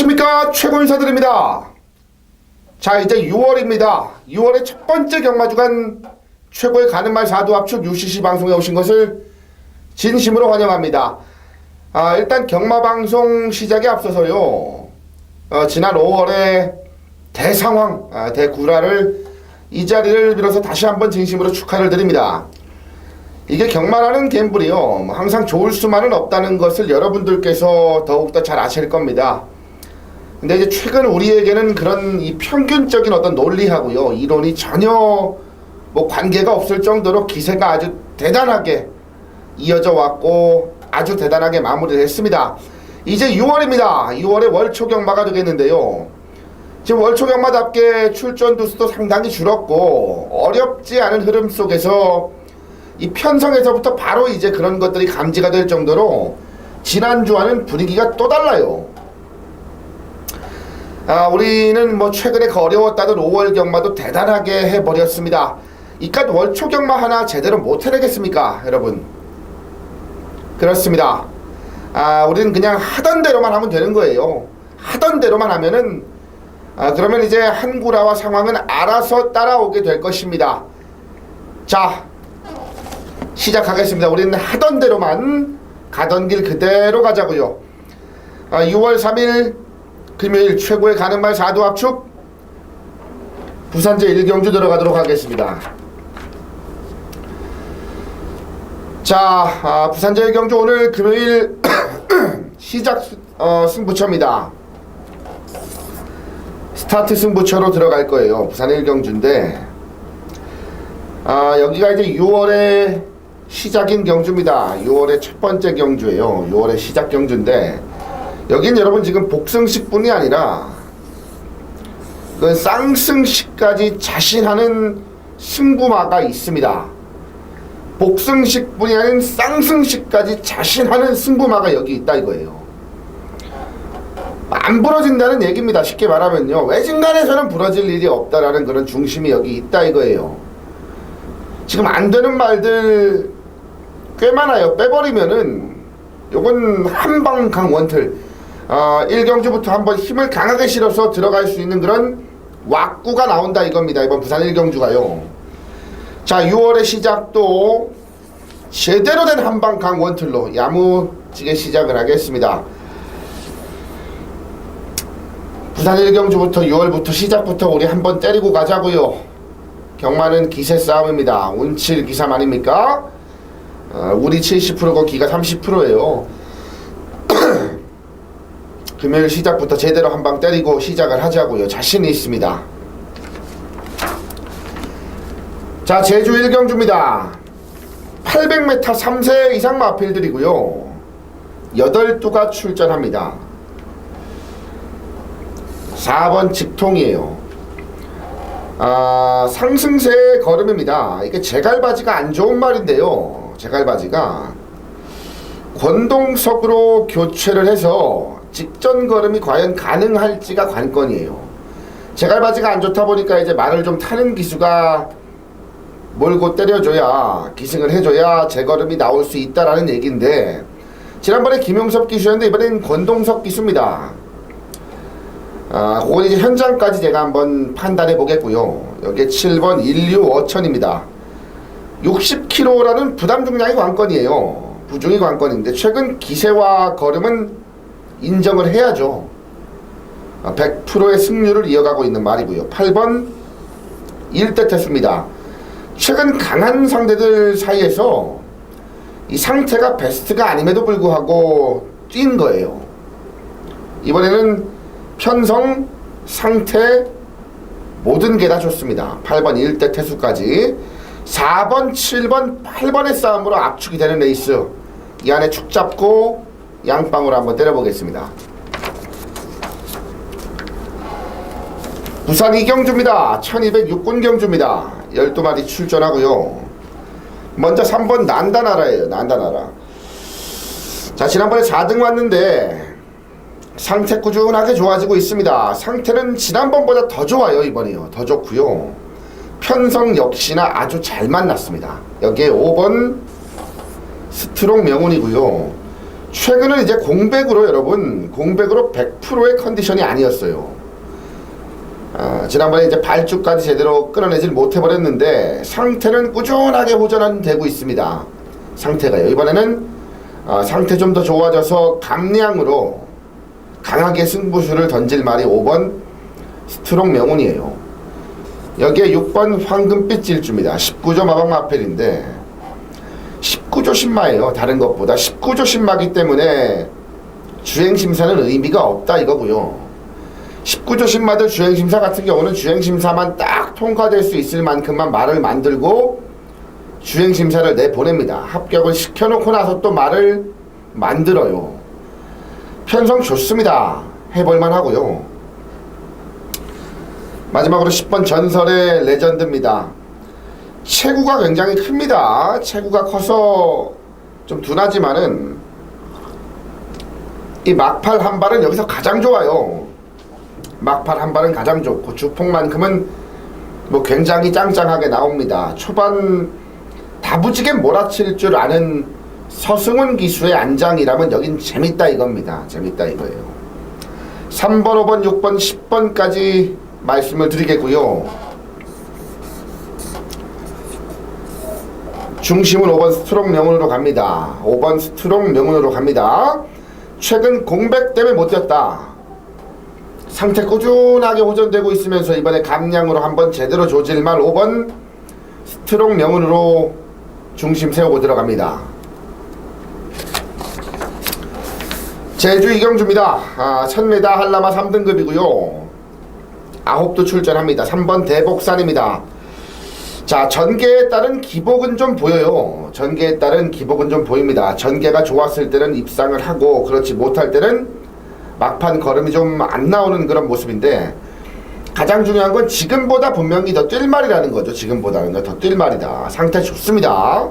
안녕하십니까, 최고 인사드립니다. 자, 이제 6월입니다. 6월의 첫 번째 경마주간 최고의 가는 말 사두 압축 UCC 방송에 오신 것을 진심으로 환영합니다. 일단 경마방송 시작에 앞서서요, 지난 5월에 대상황, 대구라를 이 자리를 빌어서 다시 한번 진심으로 축하를 드립니다. 이게 경마라는 갬블이요, 항상 좋을 수만은 없다는 것을 여러분들께서 더욱더 잘 아실 겁니다. 근데 이제 최근 우리에게는 그런 이 평균적인 어떤 논리하고요, 이론이 전혀 뭐 관계가 없을 정도로 기세가 아주 대단하게 이어져 왔고 아주 대단하게 마무리를 했습니다. 이제 6월입니다. 6월에 월초 경마가 되겠는데요. 지금 월초 경마답게 출전 두수도 상당히 줄었고 어렵지 않은 흐름 속에서 이 편성에서부터 바로 이제 그런 것들이 감지가 될 정도로 지난주와는 분위기가 또 달라요. 우리는 뭐 최근에 그 어려웠다던 5월 경마도 대단하게 해버렸습니다. 이깟 월초 경마 하나 제대로 못 해내겠습니까, 여러분? 그렇습니다. 우리는 그냥 하던 대로만 하면 되는 거예요. 하던 대로만 하면은 그러면 이제 한구라와 상황은 알아서 따라오게 될 것입니다. 자, 시작하겠습니다. 우리는 하던 대로만 가던 길 그대로 가자고요. 6월 3일 금요일 최고의 가는 말 사두 압축 부산 제1경주 들어가도록 하겠습니다. 자, 부산 제1경주 오늘 금요일 시작 승부처입니다. 스타트 승부처로 들어갈 거예요. 부산 1경주인데 여기가 이제 6월의 시작인 경주입니다. 6월의 첫 번째 경주예요. 6월의 시작 경주인데 여긴 여러분 지금 복승식뿐이 아니라 그 쌍승식까지 자신하는 승부마가 있습니다. 복승식뿐이 아닌 쌍승식까지 자신하는 승부마가 여기 있다 이거예요. 안 부러진다는 얘기입니다. 쉽게 말하면요, 외진간에서는 부러질 일이 없다라는 그런 중심이 여기 있다 이거예요. 지금 안 되는 말들 꽤 많아요. 빼버리면은 요건 한방 강원틀, 1경주부터 한번 힘을 강하게 실어서 들어갈 수 있는 그런 왁구가 나온다 이겁니다. 이번 부산 1경주가요. 자, 6월의 시작도 제대로 된 한방 강원틀로 야무지게 시작을 하겠습니다. 부산 1경주부터 6월부터 시작부터 우리 한번 때리고 가자고요. 경마는 기세 싸움입니다. 운칠 기삼 아닙니까? 우리 70%고 기가 30%예요. 금요일 시작부터 제대로 한방 때리고 시작을 하자고요. 자신이 있습니다. 자, 제주 1경주입니다. 800m 3세 이상 마필들이고요. 8두가 출전합니다. 4번 직통이에요. 상승세의 걸음입니다. 이게 제갈바지가 안 좋은 말인데요, 제갈바지가 권동석으로 교체를 해서 직전 걸음이 과연 가능할지가 관건이에요. 제갈바지가 안 좋다 보니까 이제 말을 좀 타는 기수가 몰고 때려줘야, 기승을 해줘야 제걸음이 나올 수 있다라는 얘기인데, 지난번에 김용섭 기수였는데 이번엔 권동석 기수입니다. 그건 이제 현장까지 제가 한번 판단해 보겠고요. 여기에 7번 인류 어천입니다. 60kg라는 부담 중량이 관건이에요. 부중이 관건인데 최근 기세와 걸음은 인정을 해야죠. 100%의 승률을 이어가고 있는 말이고요. 8번 일대 태수입니다. 최근 강한 상대들 사이에서 이 상태가 베스트가 아님에도 불구하고 뛴 거예요. 이번에는 편성, 상태 모든 게 다 좋습니다. 8번 일대 태수까지 4번, 7번, 8번의 싸움으로 압축이 되는 레이스, 이 안에 축 잡고 양방으로 한번 때려보겠습니다. 부산 2경주입니다. 1206군 경주입니다. 12마리 출전하고요. 먼저 3번 난다나라예요. 난다나라. 자, 지난번에 4등 왔는데 상태 꾸준하게 좋아지고 있습니다. 상태는 지난번보다 더 좋아요. 이번에요, 더 좋고요. 편성 역시나 아주 잘 만났습니다. 여기에 5번 스트롱 명운이고요. 최근은 이제 공백으로 여러분, 공백으로 100%의 컨디션이 아니었어요. 지난번에 이제 발주까지 제대로 끊어내질 못해버렸는데 상태는 꾸준하게 호전되고 있습니다. 상태가요. 이번에는 상태 좀 더 좋아져서 감량으로 강하게 승부수를 던질 말이 5번 스트롱 명운이에요. 여기에 6번 황금빛 질주입니다. 19조 마방 마펠인데 19조 신마예요. 다른 것보다 19조 신마기 때문에 주행심사는 의미가 없다 이거고요. 19조 신마들 주행심사 같은 경우는 주행심사만 딱 통과될 수 있을 만큼만 말을 만들고 주행심사를 내보냅니다. 합격을 시켜놓고 나서 또 말을 만들어요. 편성 좋습니다. 해볼만 하고요. 마지막으로 10번 전설의 레전드입니다. 체구가 굉장히 큽니다. 체구가 커서 좀 둔하지만은 이 막팔 한 발은 여기서 가장 좋아요. 막팔 한 발은 가장 좋고 주폭만큼은 뭐 굉장히 짱짱하게 나옵니다. 초반 다부지게 몰아칠 줄 아는 서승훈 기수의 안장이라면 여긴 재밌다 이겁니다. 재밌다 이거예요. 3번, 5번, 6번, 10번까지 말씀을 드리겠고요. 중심은 5번 스트롱 명운으로 갑니다. 5번 스트롱 명운으로 갑니다. 최근 공백 때문에 못 뛰었다. 상태 꾸준하게 호전되고 있으면서 이번에 감량으로 한번 제대로 조질말 5번 스트롱 명운으로 중심 세우고 들어갑니다. 제주 이경주입니다. 1000m 한라마 3등급이고요. 9도 출전합니다. 3번 대복산입니다. 자, 전개에 따른 기복은 좀 보여요. 전개에 따른 기복은 좀 보입니다. 전개가 좋았을 때는 입상을 하고 그렇지 못할 때는 막판 걸음이 좀 안 나오는 그런 모습인데 가장 중요한 건 지금보다 분명히 더 뛸 말이라는 거죠. 지금보다는 더 뛸 말이다. 상태 좋습니다.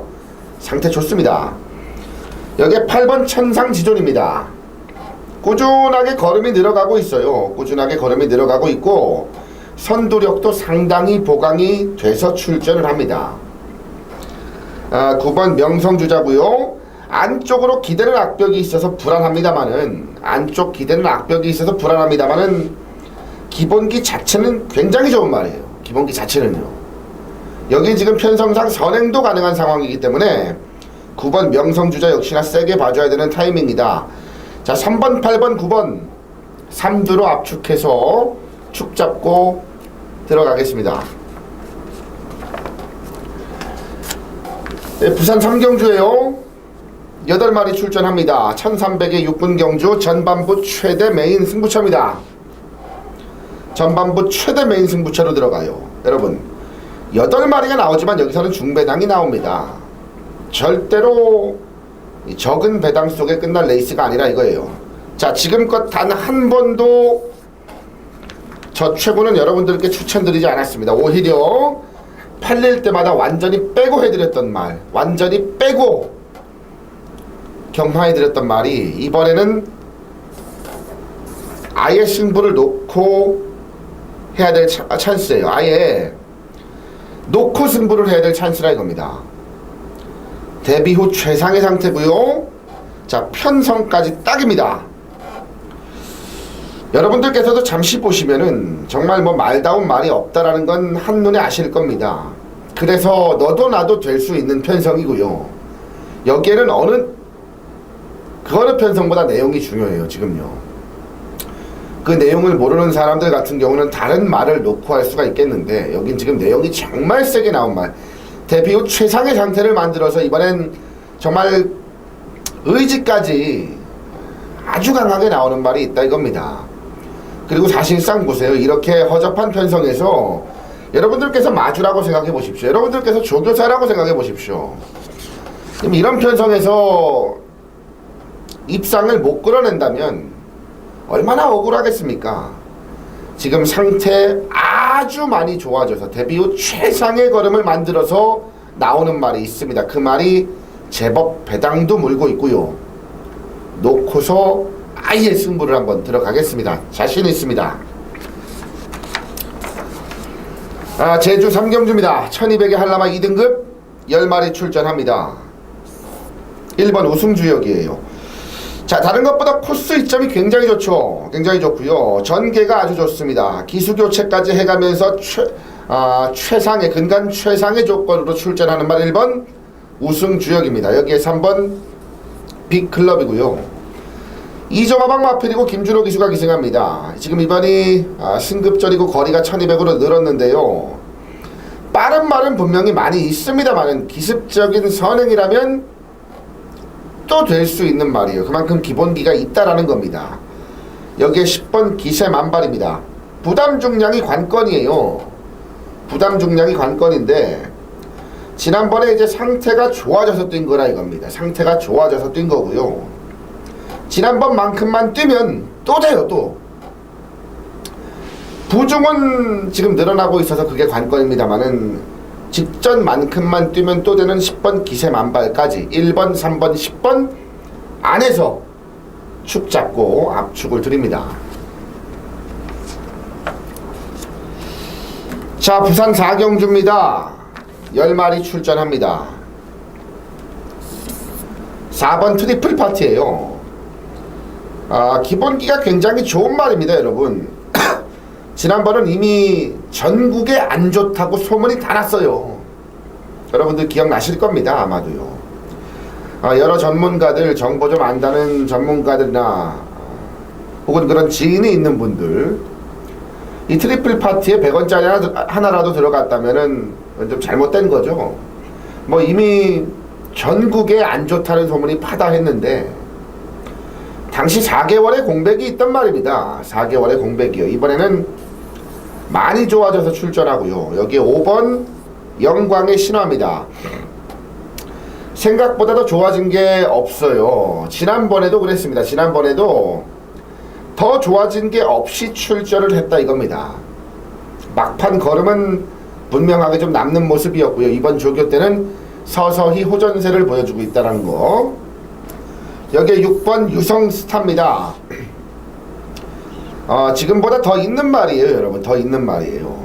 상태 좋습니다. 여기에 8번 천상지존입니다. 꾸준하게 걸음이 늘어가고 있어요. 꾸준하게 걸음이 늘어가고 있고 선두력도 상당히 보강이 돼서 출전을 합니다. 9번 명성주자고요. 안쪽으로 기대는 악벽이 있어서 불안합니다만은 안쪽 기대는 악벽이 있어서 불안합니다만은 기본기 자체는 굉장히 좋은 말이에요. 기본기 자체는요. 여기 지금 편성상 선행도 가능한 상황이기 때문에 9번 명성주자 역시나 세게 봐줘야 되는 타이밍이다. 자, 3번, 8번, 9번 3두로 압축해서 축 잡고 들어가겠습니다. 네, 부산 3경주에요. 8마리 출전합니다. 1300의 6분 경주 전반부 최대 메인 승부처입니다. 전반부 최대 메인 승부처로 들어가요. 여러분 8마리가 나오지만 여기서는 중배당이 나옵니다. 절대로 적은 배당 속에 끝날 레이스가 아니라 이거예요. 자, 지금껏 단 한 번도 저 최고는 여러분들께 추천드리지 않았습니다. 오히려 팔릴 때마다 완전히 빼고 해드렸던 말, 완전히 빼고 경화해드렸던 말이 이번에는 아예 승부를 놓고 해야 될 찬스예요. 아예 놓고 승부를 해야 될 찬스라 이겁니다. 데뷔 후 최상의 상태고요. 자, 편성까지 딱입니다. 여러분들께서도 잠시 보시면은 정말 뭐 말다운 말이 없다라는 건 한눈에 아실 겁니다. 그래서 너도 나도 될 수 있는 편성이고요. 여기에는 그 어느 편성보다 내용이 중요해요. 지금요. 그 내용을 모르는 사람들 같은 경우는 다른 말을 놓고 할 수가 있겠는데 여긴 지금 내용이 정말 세게 나온 말. 데뷔 후 최상의 상태를 만들어서 이번엔 정말 의지까지 아주 강하게 나오는 말이 있다 이겁니다. 그리고 사실상 보세요. 이렇게 허접한 편성에서 여러분들께서 마주라고 생각해 보십시오. 여러분들께서 조교사라고 생각해 보십시오. 이런 편성에서 입상을 못 끌어낸다면 얼마나 억울하겠습니까? 지금 상태 아주 많이 좋아져서 데뷔 후 최상의 걸음을 만들어서 나오는 말이 있습니다. 그 말이 제법 배당도 물고 있고요. 놓고서 아예 승부를 한번 들어가겠습니다. 자신 있습니다. 제주 3경주입니다. 1200의 한라마 2등급 10마리 출전합니다. 1번 우승주역이에요. 자, 다른 것보다 코스 이점이 굉장히 좋죠. 굉장히 좋고요. 전개가 아주 좋습니다. 기수교체까지 해가면서 최상의 근간 최상의 조건으로 출전하는 말 1번 우승 주역입니다. 여기에 3번 빅클럽이고요. 이정화방 마필이고 김준호 기수가 기승합니다. 지금 이번이 승급전이고 거리가 1200으로 늘었는데요. 빠른 말은 분명히 많이 있습니다만은 기습적인 선행이라면 또 될 수 있는 말이에요. 그만큼 기본기가 있다라는 겁니다. 여기에 10번 기세만발입니다. 부담 중량이 관건이에요. 부담 중량이 관건인데 지난번에 이제 상태가 좋아져서 뛴 거라 이겁니다. 상태가 좋아져서 뛴 거고요. 지난번만큼만 뛰면 또 돼요. 또 부중은 지금 늘어나고 있어서 그게 관건입니다만은 직전만큼만 뛰면 또 되는 10번 기세만발까지 1번, 3번, 10번 안에서 축 잡고 압축을 드립니다. 자, 부산 4경주입니다. 10마리 출전합니다. 4번 트리플 파티예요. 기본기가 굉장히 좋은 말입니다, 여러분. 지난번은 이미 전국에 안 좋다고 소문이 다 났어요. 여러분들 기억나실 겁니다, 아마도요. 여러 전문가들, 정보 좀 안다는 전문가들이나 혹은 그런 지인이 있는 분들, 이 트리플 파티에 100원짜리 하나라도 들어갔다면은 좀 잘못된 거죠. 뭐 이미 전국에 안 좋다는 소문이 파다했는데 당시 4개월의 공백이 있단 말입니다. 4개월의 공백이요. 이번에는 많이 좋아져서 출전하고요. 여기에 5번 영광의 신화입니다. 생각보다 더 좋아진 게 없어요. 지난번에도 그랬습니다. 지난번에도 더 좋아진 게 없이 출전을 했다 이겁니다. 막판 걸음은 분명하게 좀 남는 모습이었고요. 이번 조교 때는 서서히 호전세를 보여주고 있다는 거. 여기에 6번 유성스타입니다. 지금보다 더 있는 말이에요, 여러분. 더 있는 말이에요.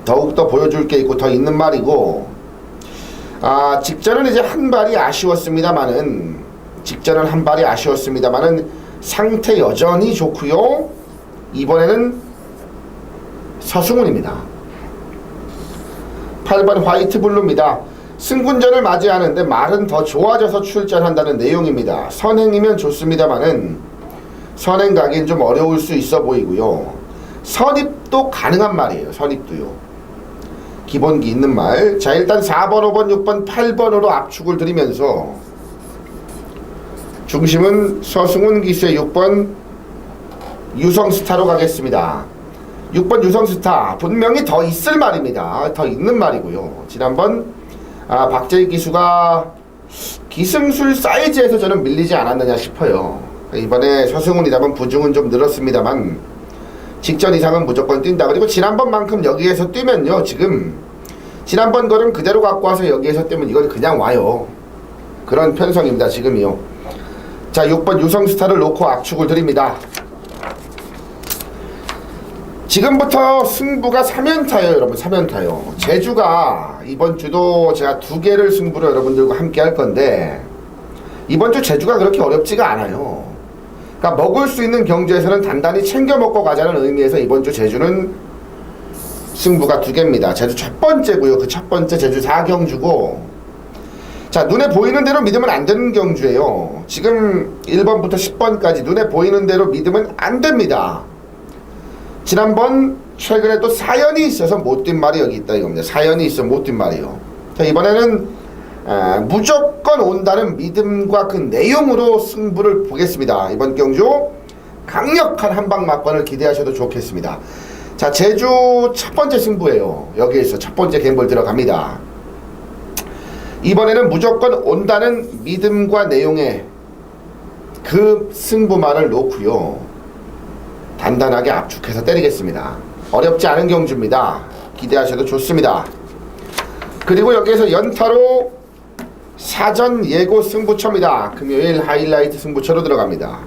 더욱더 보여줄 게 있고 더 있는 말이고, 직전은 이제 한 발이 아쉬웠습니다만은, 상태 여전히 좋고요. 이번에는 서승훈입니다. 8번 화이트 블루입니다. 승군전을 맞이하는데 말은 더 좋아져서 출전한다는 내용입니다. 선행이면 좋습니다만은 선행 가기엔 좀 어려울 수 있어 보이고요. 선입도 가능한 말이에요. 선입도요. 기본기 있는 말. 자, 일단 4번, 5번, 6번, 8번으로 압축을 드리면서 중심은 서승훈 기수의 6번 유성스타로 가겠습니다. 6번 유성스타 분명히 더 있을 말입니다. 더 있는 말이고요. 지난번 박재희 기수가 기승술 사이즈에서 저는 밀리지 않았느냐 싶어요. 이번에 서승훈이 잡은 부중은 좀 늘었습니다만 직전 이상은 무조건 뛴다. 그리고 지난번만큼 여기에서 뛰면요, 지금 지난번 걸음 그대로 갖고 와서 여기에서 뛰면 이건 그냥 와요. 그런 편성입니다, 지금이요. 자, 6번 유성스타를 놓고 압축을 드립니다. 지금부터 승부가 3연타예요, 여러분. 3연타요. 제주가 이번 주도 제가 2개를 승부를 여러분들과 함께 할 건데 이번 주 제주가 그렇게 어렵지가 않아요. 그러니까 먹을 수 있는 경주에서는 단단히 챙겨 먹고 가자는 의미에서 이번 주 제주는 승부가 2개입니다. 제주 첫 번째고요. 그 첫 번째 제주 4경주고, 자, 눈에 보이는 대로 믿으면 안 되는 경주예요. 지금 1번부터 10번까지 눈에 보이는 대로 믿으면 안 됩니다. 지난번 최근에 또 사연이 있어서 못 뛴 말이 여기 있다 이겁니다. 사연이 있어 못 뛴 말이요. 자, 이번에는 무조건 온다는 믿음과 그 내용으로 승부를 보겠습니다. 이번 경주 강력한 한방 막판을 기대하셔도 좋겠습니다. 자, 제주 첫 번째 승부예요. 여기에서 첫 번째 갬블 들어갑니다. 이번에는 무조건 온다는 믿음과 내용의 그 승부만을 놓고요, 단단하게 압축해서 때리겠습니다. 어렵지 않은 경주입니다. 기대하셔도 좋습니다. 그리고 여기에서 연타로 사전 예고 승부처입니다. 금요일 하이라이트 승부처로 들어갑니다.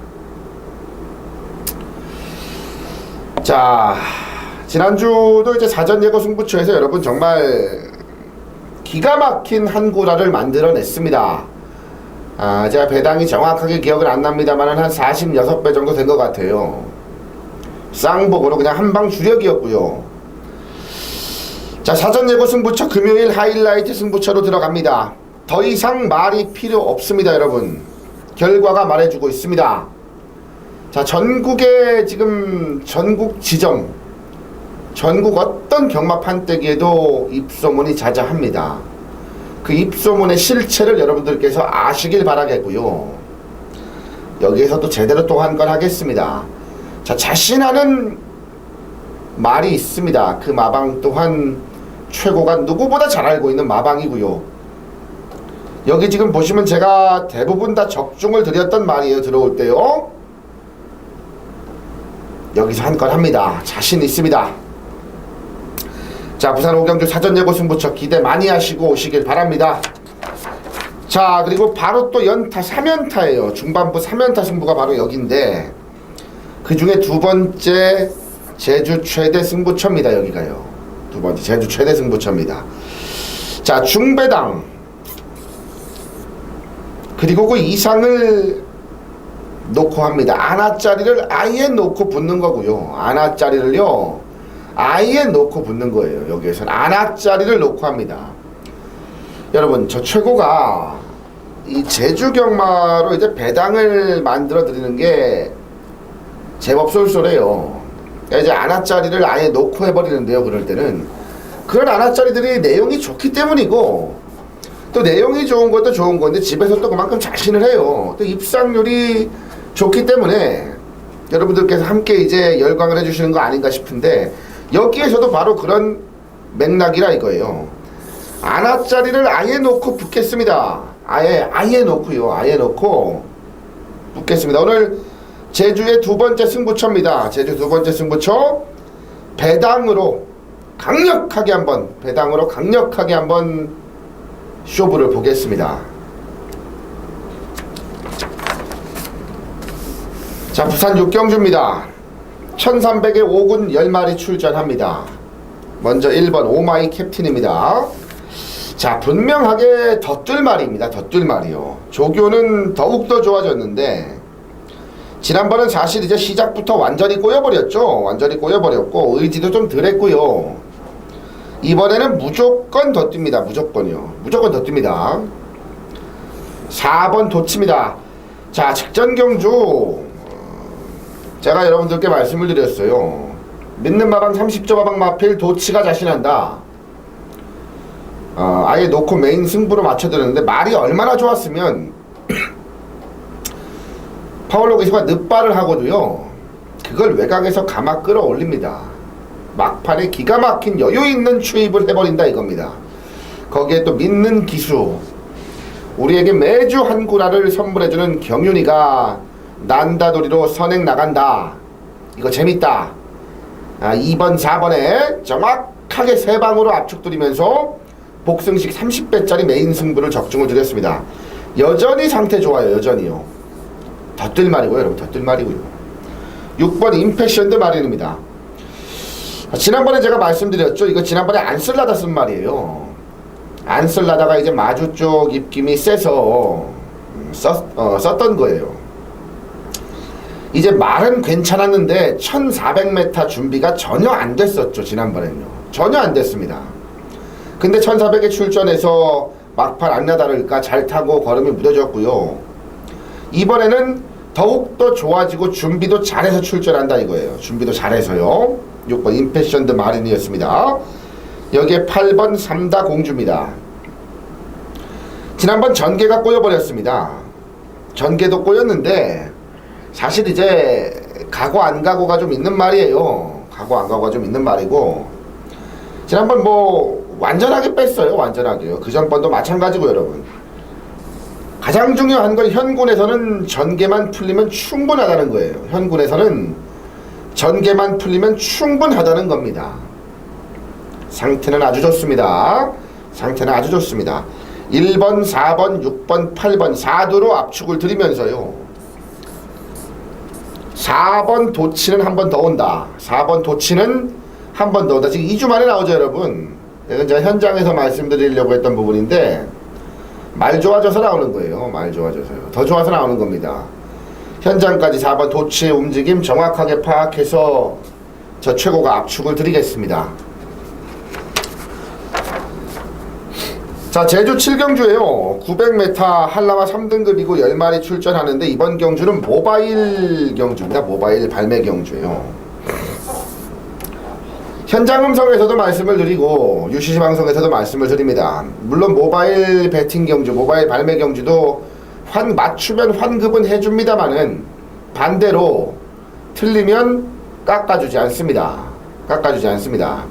자, 지난주도 이제 사전 예고 승부처에서 여러분 정말 기가 막힌 한 구라를 만들어냈습니다. 제가 배당이 정확하게 기억은 안 납니다만 한 46배 정도 된 것 같아요. 쌍복으로 그냥 한방 주력이었고요. 자, 사전 예고 승부처 금요일 하이라이트 승부처로 들어갑니다. 더 이상 말이 필요 없습니다, 여러분. 결과가 말해주고 있습니다. 자, 전국의 지금 전국 지점, 전국 어떤 경마 판때기에도 입소문이 자자합니다. 그 입소문의 실체를 여러분들께서 아시길 바라겠고요. 여기에서도 제대로 또 한 건 하겠습니다. 자, 자신하는 말이 있습니다. 그 마방 또한 최고가 누구보다 잘 알고 있는 마방이고요. 여기 지금 보시면 제가 대부분 다 적중을 드렸던 말이에요. 들어올 때요. 여기서 한 건 합니다. 자신 있습니다. 자, 부산 오경주 사전예고 승부처 기대 많이 하시고 오시길 바랍니다. 자, 그리고 바로 또 연타 3연타예요. 중반부 3연타 승부가 바로 여기인데 그 중에 두 번째 제주 최대 승부처입니다. 여기가요. 두 번째 제주 최대 승부처입니다. 자, 중배당 그리고 그 이상을 놓고 합니다. 아나짜리를 아예 놓고 붙는 거고요. 아나짜리를요 아예 놓고 붙는 거예요. 여기에서는 아나짜리를 놓고 합니다. 여러분, 저 최고가 이 제주경마로 이제 배당을 만들어 드리는 게 제법 쏠쏠해요. 이제 아나짜리를 아예 놓고 해버리는데요. 그럴 때는 그런 아나짜리들이 내용이 좋기 때문이고, 또 내용이 좋은 것도 좋은 건데 집에서 또 그만큼 자신을 해요. 또 입상률이 좋기 때문에 여러분들께서 함께 이제 열광을 해주시는 거 아닌가 싶은데, 여기에서도 바로 그런 맥락이라 이거예요. 아나짜리를 아예 놓고 붙겠습니다. 아예 놓고요. 아예 놓고 붙겠습니다. 오늘 제주의 두 번째 승부처입니다. 제주 두 번째 승부처 배당으로 강력하게 한번 쇼부를 보겠습니다. 자, 부산 육경주입니다. 1300에 5군 10마리 출전합니다. 먼저 1번 오마이 캡틴입니다. 자, 분명하게 덧들말입니다. 덧들말이요. 조교는 더욱더 좋아졌는데 지난번은 사실 이제 시작부터 완전히 꼬여버렸죠. 완전히 꼬여버렸고 의지도 좀 덜했고요. 이번에는 무조건 덧뜁니다. 무조건이요. 무조건 덧뜁니다. 4번 도치입니다. 자, 직전경주 제가 여러분들께 말씀을 드렸어요. 믿는 마방 30조 마방 마필 도치가 자신한다. 아예 놓고 메인 승부로 맞춰드렸는데 말이 얼마나 좋았으면 파울로 기수가 늑발을 하고도요 그걸 외곽에서 감아 끌어올립니다. 막판에 기가 막힌 여유 있는 추입을 해버린다 이겁니다. 거기에 또 믿는 기수, 우리에게 매주 한 구라를 선물해주는 경윤이가 난다돌이로 선행 나간다. 이거 재밌다. 2번 4번에 정확하게 세 방으로 압축드리면서 복승식 30배짜리 메인 승부를 적중을 드렸습니다. 여전히 상태 좋아요. 여전히요. 덧들말이고요. 여러분, 덧들말이고요. 6번 임패션드 마린입니다. 지난번에 제가 말씀드렸죠. 이거 지난번에 안 쓸라다 쓴 말이에요. 안 쓸라다가 이제 마주 쪽 입김이 세서 썼던 거예요. 이제 말은 괜찮았는데 1400m 준비가 전혀 안 됐었죠. 지난번에는요. 전혀 안 됐습니다. 근데 1400에 출전해서 막판 안 나다를까 잘 타고 걸음이 무뎌졌고요. 이번에는 더욱더 좋아지고 준비도 잘해서 출전한다 이거예요. 준비도 잘해서요. 6번 임패션드 마린이었습니다. 여기에 8번 삼다 공주입니다. 지난번 전개가 꼬여버렸습니다. 전개도 꼬였는데 사실 이제 가고 안 가고가 좀 있는 말이에요. 가고 안 가고가 좀 있는 말이고, 지난번 뭐 완전하게 뺐어요. 완전하게요. 그 전번도 마찬가지고 여러분. 가장 중요한 건 현군에서는 전개만 풀리면 충분하다는 거예요. 현군에서는 전개만 풀리면 충분하다는 겁니다. 상태는 아주 좋습니다. 상태는 아주 좋습니다. 1번, 4번, 6번, 8번 4두로 압축을 드리면서요. 4번 도치는 한 번 더 온다. 4번 도치는 한 번 더 온다. 지금 2주 만에 나오죠, 여러분. 이건 제가 현장에서 말씀드리려고 했던 부분인데 말 좋아져서 나오는 거예요. 말 좋아져서요. 더 좋아서 나오는 겁니다. 현장까지 4번 도치의 움직임 정확하게 파악해서 저 최고가 압축을 드리겠습니다. 자, 제주 7경주에요. 900m 한라마 3등급이고 10마리 출전하는데 이번 경주는 모바일 경주입니다. 모바일 발매 경주예요. 현장 음성에서도 말씀을 드리고 UCC 방송에서도 말씀을 드립니다. 물론 모바일 배팅 경주, 모바일 발매 경주도 맞추면 환급은 해줍니다만은 반대로 틀리면 깎아주지 않습니다. 깎아주지 않습니다.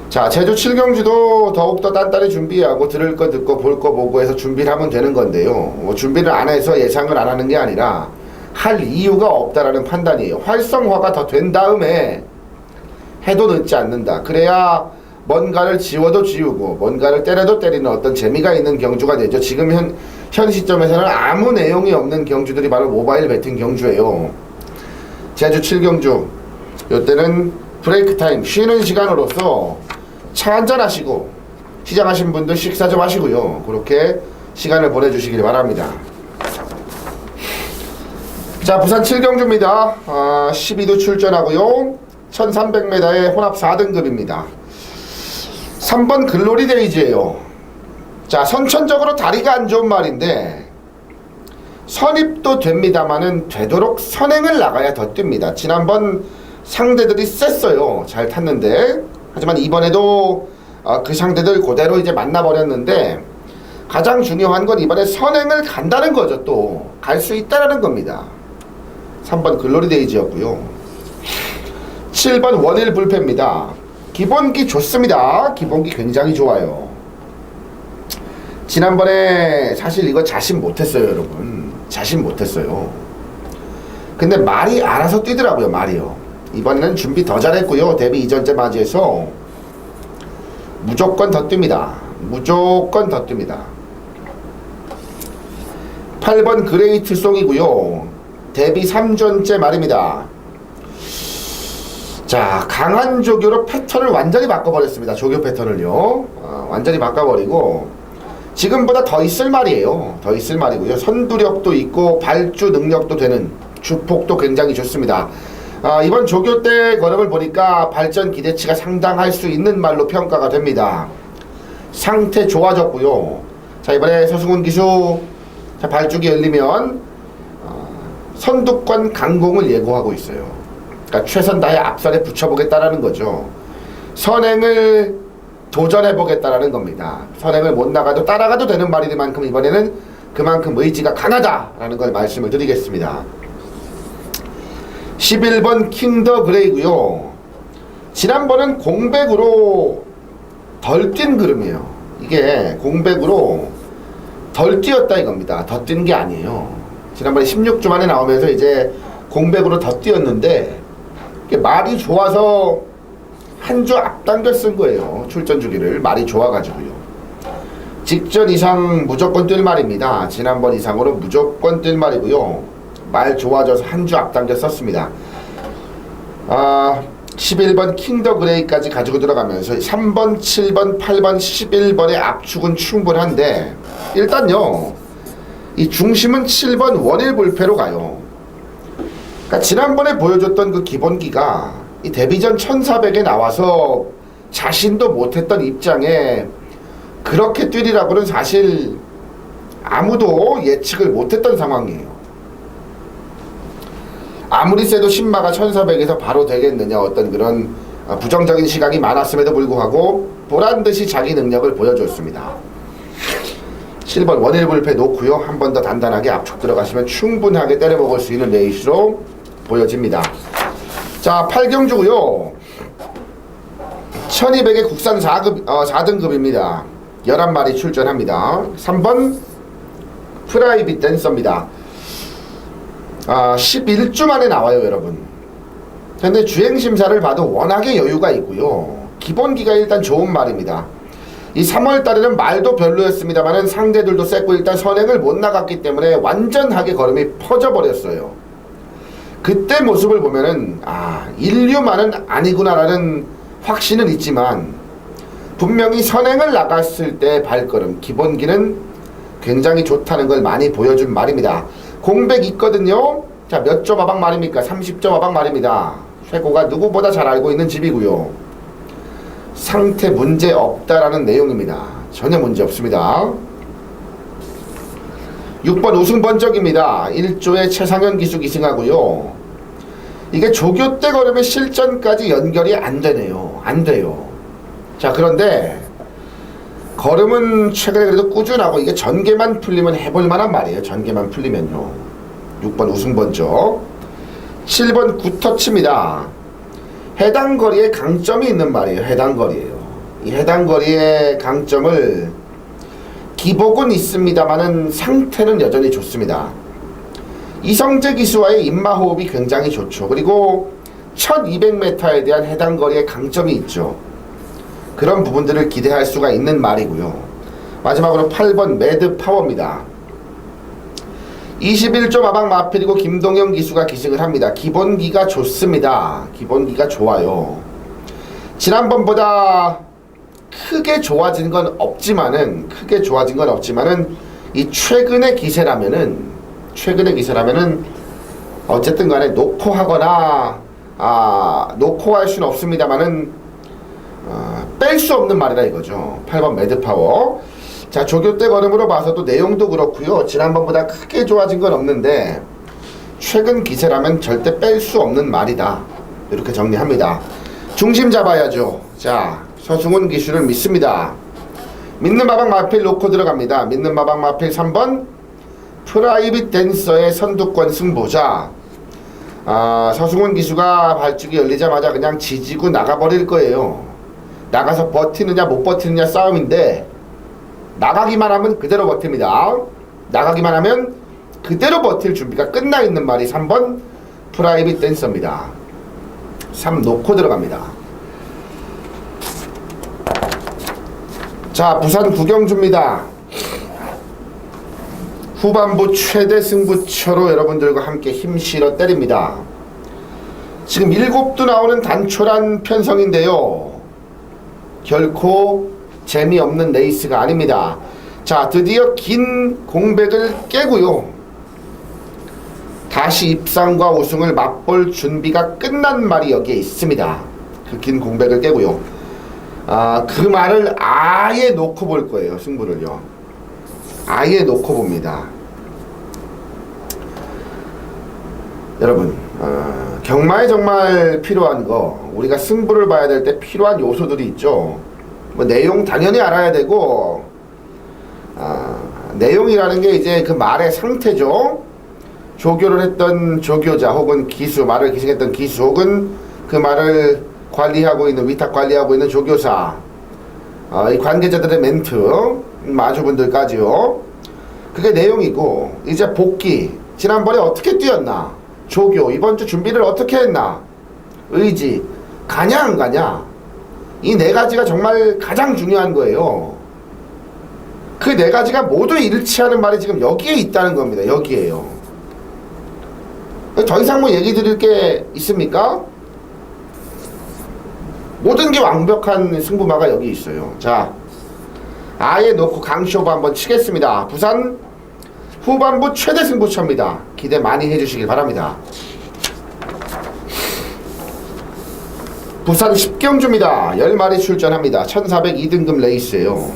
자, 제주 7경주도 더욱더 단단히 준비하고 들을 거 듣고 볼 거 보고 해서 준비를 하면 되는 건데요. 뭐 준비를 안 해서 예상을 안 하는 게 아니라 할 이유가 없다라는 판단이에요. 활성화가 더 된 다음에 해도 늦지 않는다. 그래야 뭔가를 지워도 지우고 뭔가를 때려도 때리는 어떤 재미가 있는 경주가 되죠. 지금 현 시점에서는 아무 내용이 없는 경주들이 바로 모바일 배팅 경주예요. 제주 7경주 요때는 브레이크 타임 쉬는 시간으로서 차 한잔 하시고 시작하신 분들 식사 좀 하시고요. 그렇게 시간을 보내주시길 바랍니다. 자, 부산 7경주입니다. 12도 출전하고요. 1300m의 혼합 4등급입니다. 3번 글로리 데이지예요. 자, 선천적으로 다리가 안 좋은 말인데 선입도 됩니다만은 되도록 선행을 나가야 더 뜁니다. 지난번 상대들이 셌어요. 잘 탔는데. 하지만 이번에도 그 상대들 그대로 이제 만나버렸는데 가장 중요한 건 이번에 선행을 간다는 거죠. 또 갈 수 있다라는 겁니다. 3번 글로리 데이지였고요. 7번 원일 불패입니다. 기본기 좋습니다. 기본기 굉장히 좋아요. 지난번에 사실 이거 자신 못했어요, 여러분. 자신 못했어요. 근데 말이 알아서 뛰더라고요, 말이요. 이번에는 준비 더 잘했고요. 데뷔 이전째 맞이해서 무조건 더 뜁니다. 무조건 더 뜁니다. 8번 그레이트 송이고요. 데뷔 3전째 말입니다. 자, 강한 조교로 패턴을 완전히 바꿔버렸습니다. 조교 패턴을요. 완전히 바꿔버리고 지금보다 더 있을 말이에요. 더 있을 말이고요. 선두력도 있고 발주 능력도 되는 주폭도 굉장히 좋습니다. 이번 조교 때 걸음을 보니까 발전 기대치가 상당할 수 있는 말로 평가가 됩니다. 상태 좋아졌고요. 자, 이번에 서승훈 기수 자, 발주기 열리면 선두권 강공을 예고하고 있어요. 그러니까 최선 다해 앞선에 붙여보겠다라는 거죠. 선행을 도전해보겠다라는 겁니다. 선행을 못 나가도 따라가도 되는 말이만큼 이번에는 그만큼 의지가 강하다라는 걸 말씀을 드리겠습니다. 11번 킹더 그레이고요. 지난번은 공백으로 덜 뛴 그름이에요. 이게 공백으로 덜 뛰었다 이겁니다. 더 뛴 게 아니에요. 지난번에 16주 만에 나오면서 이제 공백으로 더 뛰었는데 말이 좋아서 한 주 앞당겨 쓴 거예요. 출전 주기를. 말이 좋아가지고요. 직전 이상 무조건 뛸 말입니다. 지난번 이상으로 무조건 뛸 말이고요. 말 좋아져서 한 주 앞당겨 썼습니다. 11번 킹더 그레이까지 가지고 들어가면서 3번, 7번, 8번, 11번의 압축은 충분한데 일단요. 이 중심은 7번 원일 불패로 가요. 그러니까 지난번에 보여줬던 그 기본기가 이 데뷔전 1400에 나와서 자신도 못했던 입장에 그렇게 뛰리라고는 사실 아무도 예측을 못했던 상황이에요. 아무리 세도 신마가 1400에서 바로 되겠느냐 어떤 그런 부정적인 시각이 많았음에도 불구하고 보란듯이 자기 능력을 보여줬습니다. 7번 원일 불패 놓고요. 한 번 더 단단하게 압축 들어가시면 충분하게 때려먹을 수 있는 레이스로 보여집니다. 자, 8경주고요. 1200의 국산 4등급입니다. 11마리 출전합니다. 3번 프라이빗 댄서입니다. 11주 만에 나와요, 여러분. 근데 주행심사를 봐도 워낙에 여유가 있고요. 기본기가 일단 좋은 말입니다. 이 3월 달에는 말도 별로였습니다만은 상대들도 셌고 일단 선행을 못 나갔기 때문에 완전하게 걸음이 퍼져버렸어요. 그때 모습을 보면은 인류만은 아니구나라는 확신은 있지만 분명히 선행을 나갔을 때 발걸음, 기본기는 굉장히 좋다는 걸 많이 보여준 말입니다. 공백 있거든요. 자, 몇 점 하방 말입니까? 30점 하방 말입니다. 최고가 누구보다 잘 알고 있는 집이고요. 상태 문제 없다라는 내용입니다. 전혀 문제 없습니다. 6번 우승 번쩍입니다. 1조의 최상현 기수 기승하고요. 이게 조교 때 걸으면 실전까지 연결이 안 되네요. 안 돼요. 자, 그런데 걸음은 최근에 그래도 꾸준하고 이게 전개만 풀리면 해볼 만한 말이에요. 전개만 풀리면요. 6번 우승 번쩍. 7번 굿터치입니다. 해당 거리에 강점이 있는 말이에요. 해당 거리에요. 이 해당 거리의 강점을 기복은 있습니다만은 상태는 여전히 좋습니다. 이성재 기수와의 인마호흡이 굉장히 좋죠. 그리고 1200m에 대한 해당 거리의 강점이 있죠. 그런 부분들을 기대할 수가 있는 말이고요. 마지막으로 8번 매드 파워입니다. 21조 마방 마필이고 김동영 기수가 기승을 합니다. 기본기가 좋습니다. 기본기가 좋아요. 지난번보다 크게 좋아진 건 없지만은 이 최근의 기세라면은 어쨌든 간에 놓고 하거나 놓고 할 수는 없습니다만은 뺄 수 없는 말이라 이거죠. 8번 매드파워. 자, 조교 때 걸음으로 봐서도 내용도 그렇고요. 지난번보다 크게 좋아진 건 없는데 최근 기세라면 절대 뺄 수 없는 말이다. 이렇게 정리합니다. 중심 잡아야죠. 자, 서승훈 기수를 믿습니다. 믿는 마방 마필 놓고 들어갑니다. 믿는 마방 마필 3번 프라이빗 댄서의 선두권 승보자. 서승훈 기수가 발주기 열리자마자 그냥 지지고 나가버릴 거예요. 나가서 버티느냐 못 버티느냐 싸움인데 나가기만 하면 그대로 버팁니다. 나가기만 하면 그대로 버틸 준비가 끝나 있는 말이 3번 프라이빗 댄서입니다. 3 놓고 들어갑니다. 자, 부산 구경주입니다. 후반부 최대 승부처로 여러분들과 함께 힘실어 때립니다. 지금 7도 나오는 단촐한 편성인데요. 결코 재미없는 레이스가 아닙니다. 자, 드디어 긴 공백을 깨고요. 다시 입상과 우승을 맛볼 준비가 끝난 말이 여기에 있습니다. 그 긴 공백을 깨고요. 그 말을 아예 놓고 볼 거예요. 승부를요. 아예 놓고 봅니다. 여러분, 경마에 정말 필요한 거, 우리가 승부를 봐야 될 때 필요한 요소들이 있죠. 뭐 내용 당연히 알아야 되고, 내용이라는 게 이제 그 말의 상태죠. 조교를 했던 조교자 혹은 기수, 말을 기승했던 기수 혹은 그 말을 관리하고 있는, 위탁 관리하고 있는 조교사, 이 관계자들의 멘트, 마주분들까지요. 그게 내용이고, 이제 복귀, 지난번에 어떻게 뛰었나, 조교, 이번 주 준비를 어떻게 했나, 의지, 가냐 안 가냐, 이 네 가지가 정말 가장 중요한 거예요. 그 네 가지가 모두 일치하는 말이 지금 여기에 있다는 겁니다. 여기에요. 더 이상 뭐 얘기 드릴 게 있습니까? 모든 게 완벽한 승부마가 여기 있어요. 자, 아예 놓고 강쇼부 한번 치겠습니다. 부산 후반부 최대 승부처입니다. 기대 많이 해주시길 바랍니다. 부산 10경주입니다. 10마리 출전합니다. 1402등급 레이스예요.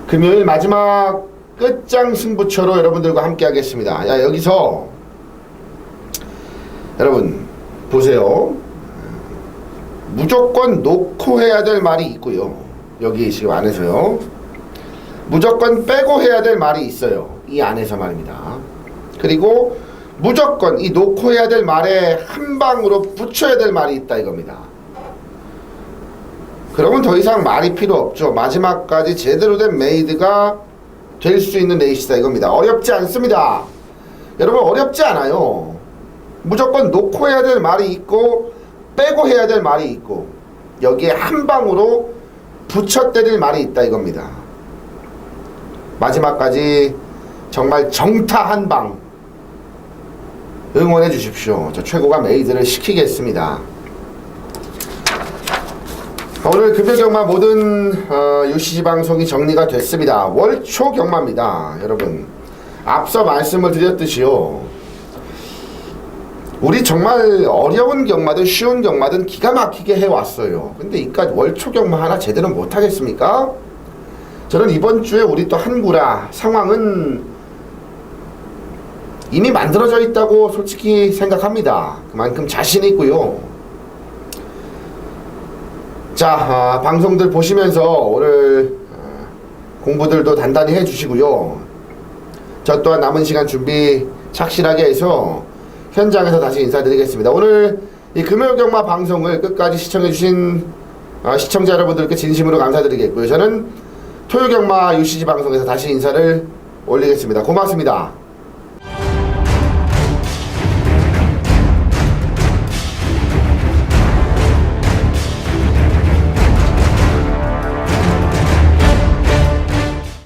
금요일 마지막 끝장 승부처로 여러분들과 함께 하겠습니다. 야, 여기서 여러분 보세요. 무조건 놓고 해야 될 말이 있고요. 여기 지금 안에서요. 무조건 빼고 해야 될 말이 있어요. 이 안에서 말입니다. 그리고 무조건 이 놓고 해야 될 말에 한 방으로 붙여야 될 말이 있다 이겁니다. 그러면 더 이상 말이 필요 없죠. 마지막까지 제대로 된 메이드가 될 수 있는 레이스다 이겁니다. 어렵지 않습니다. 여러분 어렵지 않아요. 무조건 놓고 해야 될 말이 있고 빼고 해야 될 말이 있고 여기에 한 방으로 붙여 때릴 말이 있다 이겁니다. 마지막까지 정말 정타 한 방 응원해 주십시오. 저 최고가 메이드를 시키겠습니다. 오늘 금요경마 모든 UCC 방송이 정리가 됐습니다. 월초 경마입니다. 여러분, 앞서 말씀을 드렸듯이요, 우리 정말 어려운 경마든 쉬운 경마든 기가 막히게 해왔어요. 근데 이까지 월초 경마 하나 제대로 못하겠습니까? 저는 이번 주에 우리 또 한구라 상황은 이미 만들어져 있다고 솔직히 생각합니다. 그만큼 자신 있고요. 자, 방송들 보시면서 오늘 공부들도 단단히 해주시고요. 저 또한 남은 시간 준비 착실하게 해서 현장에서 다시 인사드리겠습니다. 오늘 이 금요경마 방송을 끝까지 시청해주신 시청자 여러분들께 진심으로 감사드리겠고요. 저는 토요경마 UCC 방송에서 다시 인사를 올리겠습니다. 고맙습니다.